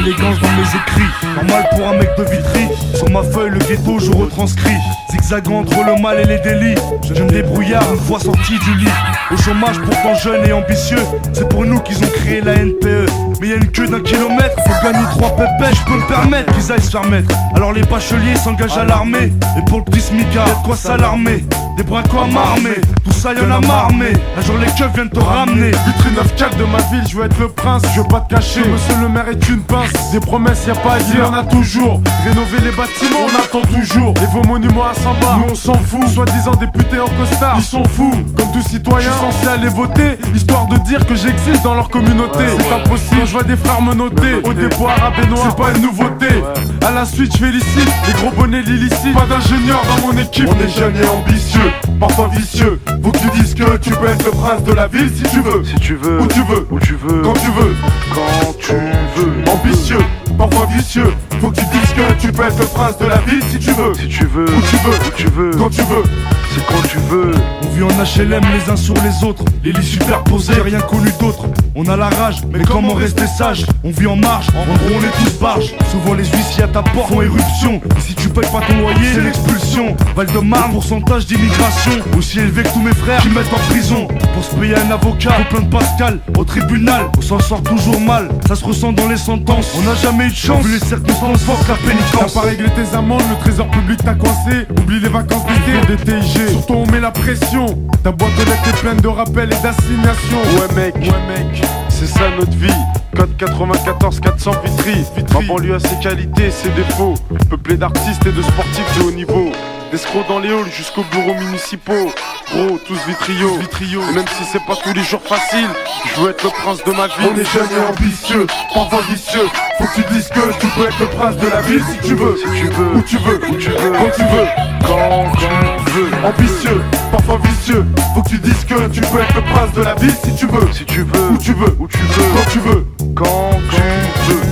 l'élégance dans mes écrits. Normal pour un mec de Vitry. Sur ma feuille le ghetto je retranscris. Zigzagant entre le mal et les délits. Jeune débrouillard une fois sorti du lit. Au chômage pourtant jeune et ambitieux. C'est pour nous qu'ils ont créé la NPE. Mais y'a une queue d'1 kilomètre. Faut gagner 3 pépettes, je peux me permettre qu'ils aillent se faire mettre. Alors les bacheliers s'engagent à l'armée. Et pour le petit smicard, y'a de quoi s'alarmer. Des braquots à m'armer, tout ça y'en a marmé. Un jour les keufs viennent te ramener. Vitrine 9-4 de ma ville, je veux être le prince, je veux pas te cacher. Monsieur le maire est une pince, des promesses y'a pas à dire, y'en a toujours. Rénover les bâtiments, on attend toujours. Et vos monuments à 100 bars, nous on s'en fout. Soi-disant députés en costard, ils sont fous. Comme tout citoyen, je suis censé aller voter, histoire de dire que j'existe dans leur communauté. C'est impossible, quand je vois des frères me noter. Au dépôt arabe et noir, c'est pas une nouveauté. À la suite, je félicite les gros bonnets l'illicite. Pas d'ingénieur dans mon équipe. On est jeunes et ambitieux, parfois vicieux. Faut que tu dises que tu peux être le prince de la ville si tu veux. Si tu veux, où tu veux, où tu veux, quand tu veux. quand tu veux. Ambitieux, parfois vicieux. Faut que tu dises que tu peux être le prince de la ville si tu veux. Si tu veux, où tu veux, où tu veux, quand tu veux. c'est quand tu veux. On vit en HLM les uns sur les autres. Les lits superposés, rien connu d'autre. On a la rage, mais comment rester sage? On vit en marge, en gros on est tous barges. Souvent les huissiers à ta porte font éruption. Et si tu payes pas ton loyer, c'est l'expulsion. Val-de-Marne, pourcentage d'immigration aussi élevé que tous mes frères qui mettent en prison. Pour se payer un avocat, faut plein de Pascal. Au tribunal, on s'en sort toujours mal. Ça se ressent dans les sentences. On n'a jamais eu de chance, vu les circonstances fortes la pénitence. T'as pas réglé tes amendes, le trésor public t'a coincé. Oublie les vacances d'été, des TIG. Surtout on met la pression. Ta boîte aux lettres est pleine de rappels et d'assignations. Ouais mec, c'est ça notre vie. Code 94 400 Vitry. Ma banlieue a ses qualités et ses défauts. Peuplé d'artistes et de sportifs de haut niveau. D'escrocs dans les halls jusqu'aux bureaux municipaux. Gros, tous vitriaux. Et même si c'est pas tous les jours facile, je veux être le prince de ma vie. On est jeunes et ambitieux, parfois vicieux. Faut que tu dises que tu peux être le prince de la ville si tu veux. Si tu veux, où tu veux, où tu veux, quand tu veux. quand tu veux. Ambitieux, parfois vicieux. Faut que tu dises que tu peux être le prince de la ville si tu veux. Si tu veux, où tu veux, où tu veux, quand tu veux. quand tu veux.